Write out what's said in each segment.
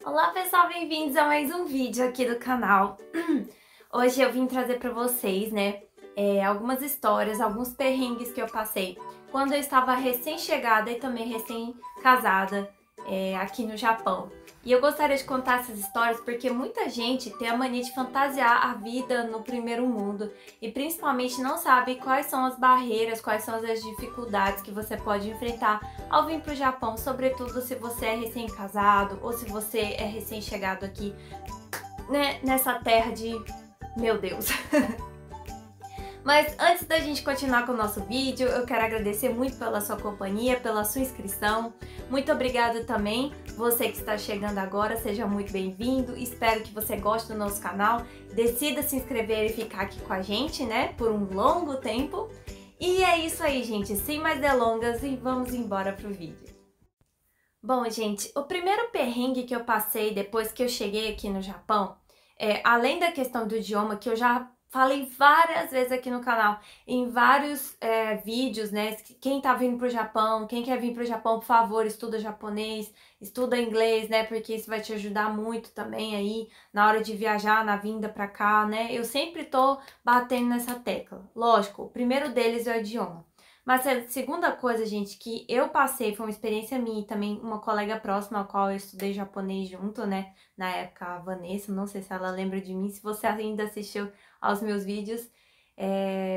Olá pessoal, bem-vindos a mais um vídeo aqui do canal. Hoje eu vim trazer pra vocês, né, algumas histórias, alguns perrengues que eu passei quando eu estava recém-chegada e também recém-casada aqui no Japão. E eu gostaria de contar essas histórias porque muita gente tem a mania de fantasiar a vida no primeiro mundo e principalmente não sabe quais são as barreiras, quais são as dificuldades que você pode enfrentar ao vir para o Japão, sobretudo se você é recém-casado ou se você é recém-chegado aqui, né, nessa terra de meu Deus. Mas antes da gente continuar com o nosso vídeo, eu quero agradecer muito pela sua companhia, pela sua inscrição. Muito obrigada também, você que está chegando agora, seja muito bem-vindo. Espero que você goste do nosso canal. Decida se inscrever e ficar aqui com a gente, né, por um longo tempo. E é isso aí, gente, sem mais delongas e vamos embora pro vídeo. Bom, gente, o primeiro perrengue que eu passei depois que eu cheguei aqui no Japão, além da questão do idioma, que eu já falei várias vezes aqui no canal, em vários vídeos, né? Quem tá vindo pro Japão, quem quer vir pro Japão, por favor, estuda japonês, estuda inglês, né? Porque isso vai te ajudar muito também aí na hora de viajar, na vinda pra cá, né? Eu sempre tô batendo nessa tecla. Lógico, o primeiro deles é o idioma. Mas a segunda coisa, gente, que eu passei, foi uma experiência minha e também uma colega próxima, a qual eu estudei japonês junto, né? Na época, a Vanessa, não sei se ela lembra de mim, se você ainda assistiu aos meus vídeos.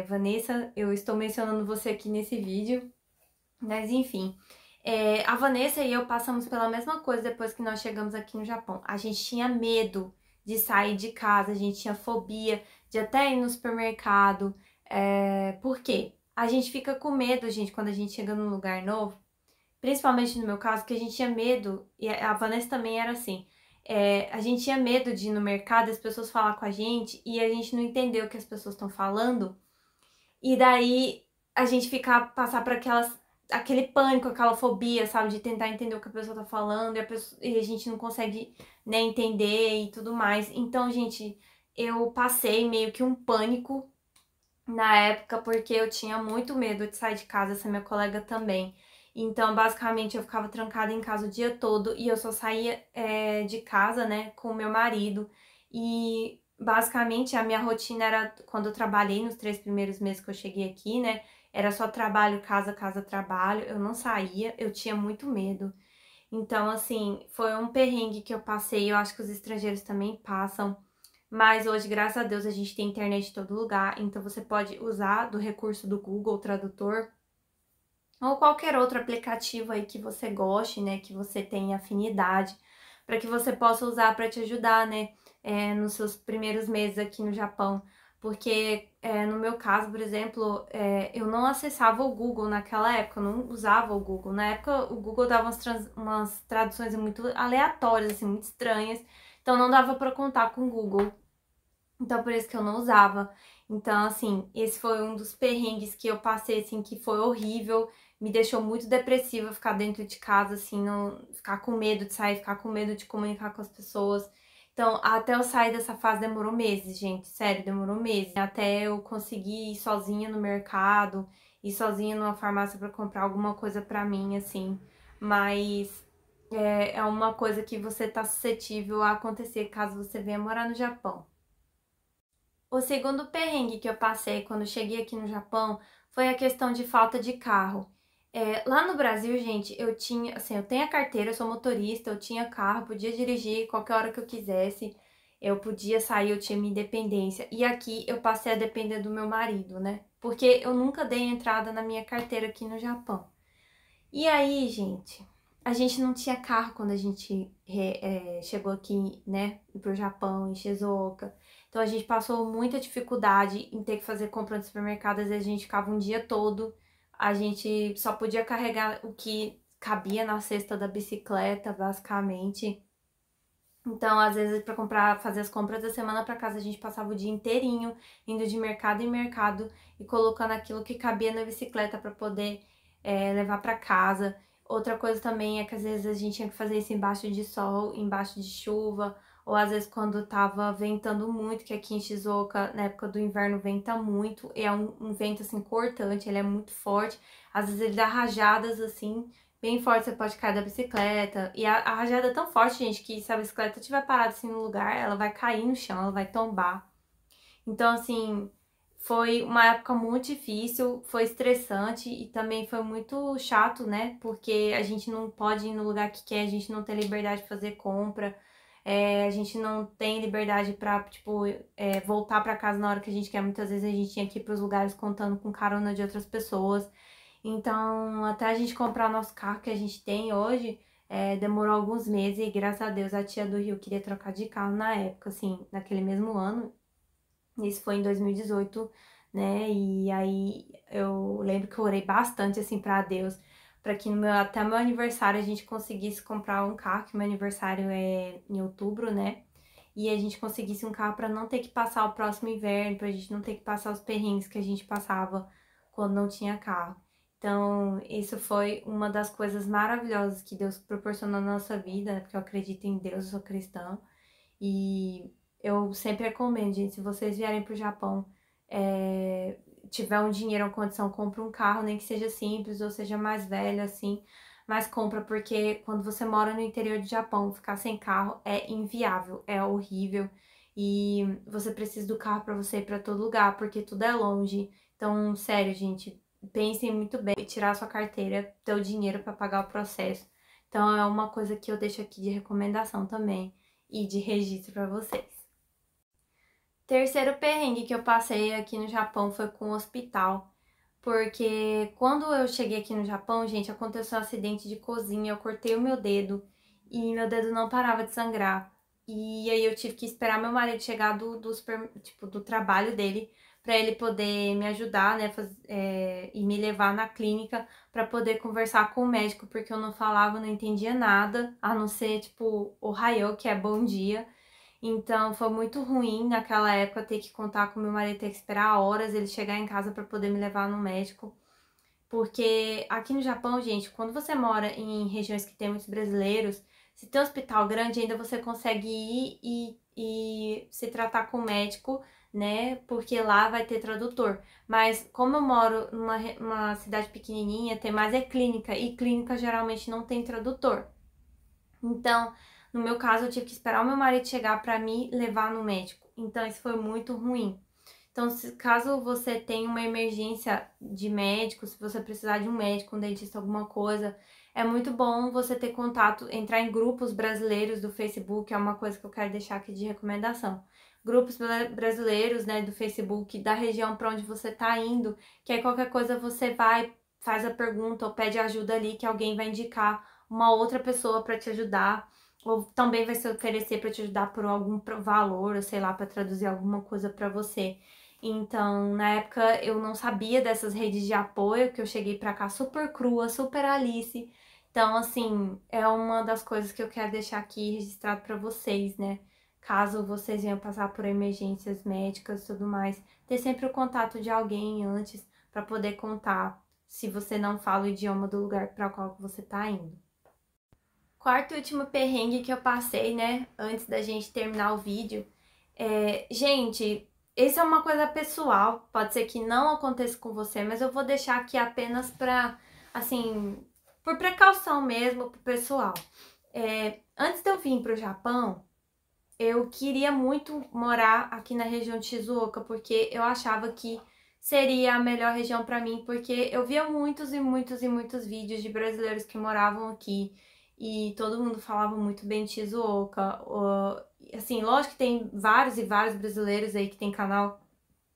Vanessa, eu estou mencionando você aqui nesse vídeo, mas enfim. A Vanessa e eu passamos pela mesma coisa depois que nós chegamos aqui no Japão. A gente tinha medo de sair de casa, a gente tinha fobia de até ir no supermercado. Por quê? A gente fica com medo, gente, quando a gente chega num lugar novo, principalmente no meu caso, que a gente tinha medo, e a Vanessa também era assim, a gente tinha medo de ir no mercado, as pessoas falar com a gente, e a gente não entender o que as pessoas estão falando, e daí a gente passar por aquele pânico, aquela fobia, sabe, de tentar entender o que a pessoa tá falando, e a gente não consegue, né, entender e tudo mais. Então, gente, eu passei meio que um pânico na época, porque eu tinha muito medo de sair de casa, essa minha colega também. Então, basicamente, eu ficava trancada em casa o dia todo e eu só saía de casa, né, com o meu marido. E, basicamente, a minha rotina era, quando eu trabalhei nos 3 primeiros meses que eu cheguei aqui, né, era só trabalho, casa, casa, trabalho. Eu não saía, eu tinha muito medo. Então, assim, foi um perrengue que eu passei, eu acho que os estrangeiros também passam. Mas hoje, graças a Deus, a gente tem internet em todo lugar, então você pode usar do recurso do Google Tradutor ou qualquer outro aplicativo aí que você goste, né, que você tenha afinidade, para que você possa usar para te ajudar, né, nos seus primeiros meses aqui no Japão. Porque no meu caso, por exemplo, eu não acessava o Google naquela época, eu não usava o Google. Na época, o Google dava umas traduções muito aleatórias, assim, muito estranhas, então não dava para contar com o Google. Então, por isso que eu não usava. Então, assim, esse foi um dos perrengues que eu passei, assim, que foi horrível. Me deixou muito depressiva ficar dentro de casa, assim, não, ficar com medo de sair, ficar com medo de comunicar com as pessoas. Então, até eu sair dessa fase demorou meses, gente. Sério, demorou meses. Até eu conseguir ir sozinha no mercado, ir sozinha numa farmácia pra comprar alguma coisa pra mim, assim. Mas é uma coisa que você tá suscetível a acontecer caso você venha morar no Japão. O segundo perrengue que eu passei quando cheguei aqui no Japão foi a questão de falta de carro. Lá no Brasil, gente, eu tinha, assim, eu tenho a carteira, eu sou motorista, eu tinha carro, podia dirigir qualquer hora que eu quisesse, eu podia sair, eu tinha minha independência. E aqui eu passei a depender do meu marido, né? Porque eu nunca dei entrada na minha carteira aqui no Japão. E aí, gente, a gente não tinha carro quando a gente chegou aqui, né, pro Japão, em Shizuoka. Então a gente passou muita dificuldade em ter que fazer compra no supermercado, às vezes a gente ficava um dia todo, a gente só podia carregar o que cabia na cesta da bicicleta, basicamente. Então, às vezes, para comprar, fazer as compras da semana para casa, a gente passava o dia inteirinho indo de mercado em mercado e colocando aquilo que cabia na bicicleta para poder levar para casa. Outra coisa também é que às vezes a gente tinha que fazer isso embaixo de sol, embaixo de chuva, ou às vezes quando tava ventando muito, que aqui em Shizuoka, na época do inverno, venta muito, e é um vento assim cortante, ele é muito forte. Às vezes ele dá rajadas assim bem forte, você pode cair da bicicleta. E a rajada é tão forte, gente, que se a bicicleta estiver parada assim no lugar, ela vai cair no chão, ela vai tombar. Então, assim, foi uma época muito difícil, foi estressante e também foi muito chato, né? Porque a gente não pode ir no lugar que quer, a gente não tem liberdade de fazer compra, a gente não tem liberdade pra, tipo, voltar pra casa na hora que a gente quer. Muitas vezes a gente tinha que ir pros lugares contando com carona de outras pessoas. Então, até a gente comprar o nosso carro que a gente tem hoje, demorou alguns meses e graças a Deus a tia do Rio queria trocar de carro na época, assim, naquele mesmo ano. Isso foi em 2018, né? E aí eu lembro que eu orei bastante assim para Deus, para que até meu aniversário a gente conseguisse comprar um carro, que meu aniversário é em outubro, né? E a gente conseguisse um carro para não ter que passar o próximo inverno, pra gente não ter que passar os perrengues que a gente passava quando não tinha carro. Então, isso foi uma das coisas maravilhosas que Deus proporcionou na nossa vida, né? Porque eu acredito em Deus, eu sou cristã. E eu sempre recomendo, gente, se vocês vierem pro Japão, tiver um dinheiro, uma condição, compra um carro, nem que seja simples ou seja mais velho, assim, mas compra, porque quando você mora no interior do Japão, ficar sem carro é inviável, é horrível. E você precisa do carro para você ir para todo lugar, porque tudo é longe. Então, sério, gente, pensem muito bem, tirar sua carteira, ter o dinheiro para pagar o processo. Então, é uma coisa que eu deixo aqui de recomendação também e de registro para vocês. Terceiro perrengue que eu passei aqui no Japão foi com o hospital, porque quando eu cheguei aqui no Japão, gente, aconteceu um acidente de cozinha, eu cortei o meu dedo e meu dedo não parava de sangrar. E aí eu tive que esperar meu marido chegar do trabalho dele para ele poder me ajudar, né, e me levar na clínica para poder conversar com o médico, porque eu não falava, não entendia nada, a não ser tipo o Ohayou, que é bom dia. Então foi muito ruim naquela época ter que contar com meu marido, ter que esperar horas ele chegar em casa para poder me levar no médico. Porque aqui no Japão, gente, quando você mora em regiões que tem muitos brasileiros, se tem um hospital grande, ainda você consegue ir e se tratar com o médico, né? Porque lá vai ter tradutor. Mas como eu moro numa cidade pequenininha, tem mais clínica, e clínica geralmente não tem tradutor. Então, no meu caso, eu tive que esperar o meu marido chegar para me levar no médico. Então, isso foi muito ruim. Então, caso você tenha uma emergência de médico, se você precisar de um médico, um dentista, alguma coisa, é muito bom você ter contato, entrar em grupos brasileiros do Facebook, é uma coisa que eu quero deixar aqui de recomendação. Grupos brasileiros, né, do Facebook, da região para onde você tá indo, que aí qualquer coisa você vai, faz a pergunta ou pede ajuda ali, que alguém vai indicar uma outra pessoa para te ajudar, ou também vai se oferecer para te ajudar por algum valor, ou sei lá, para traduzir alguma coisa para você. Então, na época eu não sabia dessas redes de apoio, que eu cheguei pra cá super crua, super Alice. Então, assim, é uma das coisas que eu quero deixar aqui registrado pra vocês, né? Caso vocês venham passar por emergências médicas e tudo mais, ter sempre o contato de alguém antes pra poder contar se você não fala o idioma do lugar para o qual você tá indo. Quarto e último perrengue que eu passei, né, antes da gente terminar o vídeo. Gente, isso é uma coisa pessoal, pode ser que não aconteça com você, mas eu vou deixar aqui apenas pra, assim, por precaução mesmo, pro pessoal. Antes de eu vir pro Japão, eu queria muito morar aqui na região de Shizuoka, porque eu achava que seria a melhor região pra mim, porque eu via muitos e muitos e muitos vídeos de brasileiros que moravam aqui e todo mundo falava muito bem de Shizuoka. Assim, lógico que tem vários e vários brasileiros aí que tem canal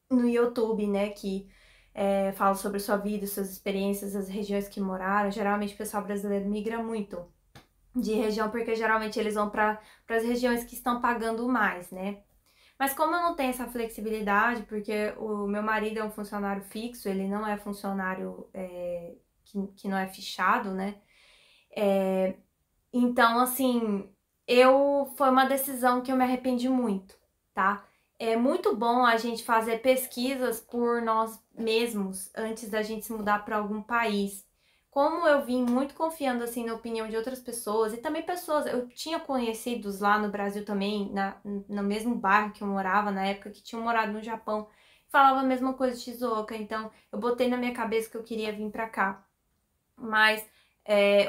no YouTube, né, que fala sobre sua vida, suas experiências, as regiões que moraram. Geralmente o pessoal brasileiro migra muito de região, porque geralmente eles vão para as regiões que estão pagando mais, né? Mas como eu não tenho essa flexibilidade, porque o meu marido é um funcionário fixo, ele não é funcionário que não é fichado, né? Então, assim, foi uma decisão que eu me arrependi muito, tá? É muito bom a gente fazer pesquisas por nós mesmos antes da gente se mudar para algum país. Como eu vim muito confiando assim na opinião de outras pessoas e também pessoas, eu tinha conhecidos lá no Brasil também, no mesmo bairro que eu morava na época, que tinham morado no Japão, falava a mesma coisa de Shizuoka, então eu botei na minha cabeça que eu queria vir para cá. Mas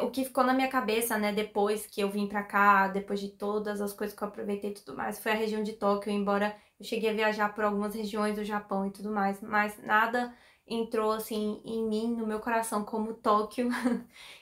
O que ficou na minha cabeça, né, depois que eu vim pra cá, depois de todas as coisas que eu aproveitei e tudo mais, foi a região de Tóquio, embora eu cheguei a viajar por algumas regiões do Japão e tudo mais, mas nada entrou, assim, em mim, no meu coração, como Tóquio.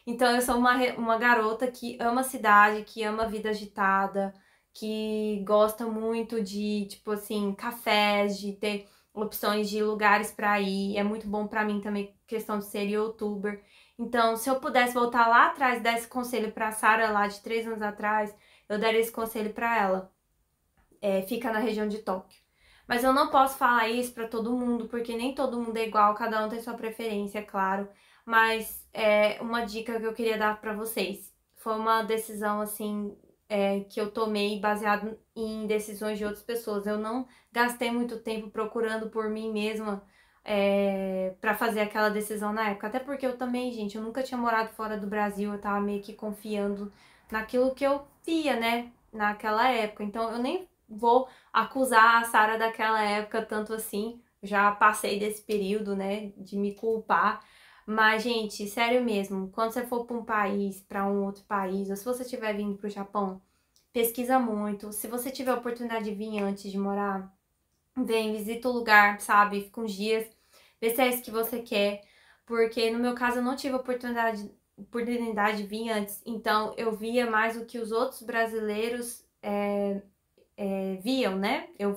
Então, eu sou uma garota que ama a cidade, que ama a vida agitada, que gosta muito de, tipo assim, cafés, de ter opções de lugares pra ir. É muito bom pra mim também, questão de ser youtuber. Então, se eu pudesse voltar lá atrás e dar esse conselho pra Sarah lá de 3 anos atrás, eu daria esse conselho pra ela. Fica na região de Tóquio. Mas eu não posso falar isso pra todo mundo, porque nem todo mundo é igual, cada um tem sua preferência, é claro. Mas uma dica que eu queria dar pra vocês. Foi uma decisão, assim, que eu tomei baseado em decisões de outras pessoas. Eu não gastei muito tempo procurando por mim mesma pra fazer aquela decisão na época. Até porque eu também, gente, eu nunca tinha morado fora do Brasil, eu tava meio que confiando naquilo que eu via, né, naquela época. Então eu nem vou acusar a Sarah daquela época tanto assim, já passei desse período, né, de me culpar. Mas, gente, sério mesmo, quando você for para um outro país, ou se você estiver vindo pro Japão, pesquisa muito. Se você tiver a oportunidade de vir antes de morar, vem, visita o lugar, sabe? Fica uns dias, vê se é isso que você quer. Porque no meu caso eu não tive oportunidade de vir antes. Então eu via mais o que os outros brasileiros viam, né? Eu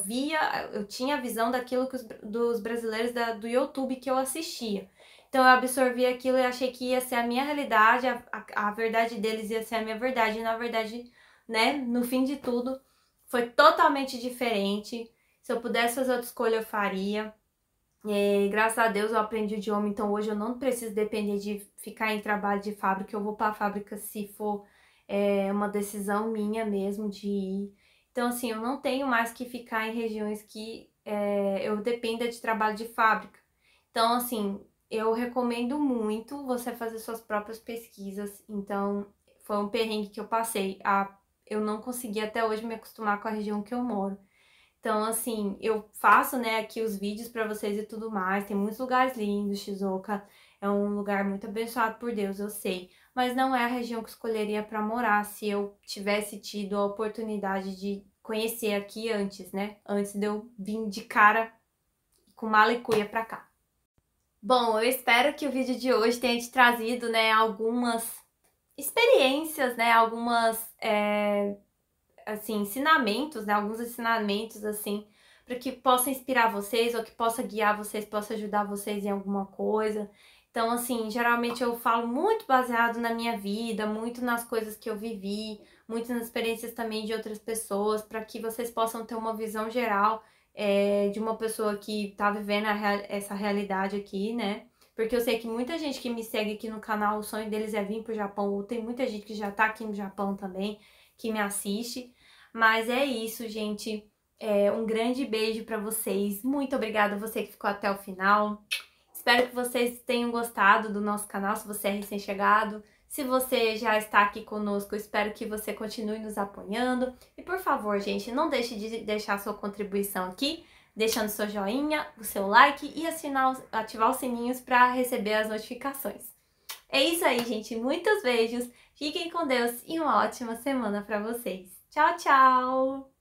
tinha a visão daquilo que dos brasileiros do YouTube que eu assistia. Então eu absorvi aquilo e achei que ia ser a minha realidade, a verdade deles ia ser a minha verdade. E na verdade, né, no fim de tudo, foi totalmente diferente. Se eu pudesse fazer outra escolha, eu faria. Graças a Deus eu aprendi o idioma, então hoje eu não preciso depender de ficar em trabalho de fábrica. Eu vou para a fábrica se for uma decisão minha mesmo de ir. Então, assim, eu não tenho mais que ficar em regiões que eu dependa de trabalho de fábrica. Então, assim, eu recomendo muito você fazer suas próprias pesquisas. Então, foi um perrengue que eu passei. Eu não consegui até hoje me acostumar com a região que eu moro. Então, assim, eu faço, né, aqui os vídeos pra vocês e tudo mais. Tem muitos lugares lindos, Shizuoka é um lugar muito abençoado por Deus, eu sei. Mas não é a região que eu escolheria pra morar se eu tivesse tido a oportunidade de conhecer aqui antes, né? Antes de eu vir de cara com mala e cuia pra cá. Bom, eu espero que o vídeo de hoje tenha te trazido, né, algumas experiências, né, algumas assim, ensinamentos, né? Alguns ensinamentos, assim, para que possa inspirar vocês ou que possa guiar vocês, possa ajudar vocês em alguma coisa. Então, assim, geralmente eu falo muito baseado na minha vida, muito nas coisas que eu vivi, muito nas experiências também de outras pessoas, para que vocês possam ter uma visão geral de uma pessoa que tá vivendo essa realidade aqui, né? Porque eu sei que muita gente que me segue aqui no canal, o sonho deles é vir pro Japão, ou tem muita gente que já tá aqui no Japão também, que me assiste. Mas é isso, gente. Um grande beijo pra vocês. Muito obrigada a você que ficou até o final. Espero que vocês tenham gostado do nosso canal, se você é recém-chegado. Se você já está aqui conosco, espero que você continue nos apoiando. E por favor, gente, não deixe de deixar sua contribuição aqui, deixando seu joinha, o seu like e ativar os sininhos para receber as notificações. É isso aí, gente. Muitos beijos. Fiquem com Deus e uma ótima semana para vocês. Tchau, tchau!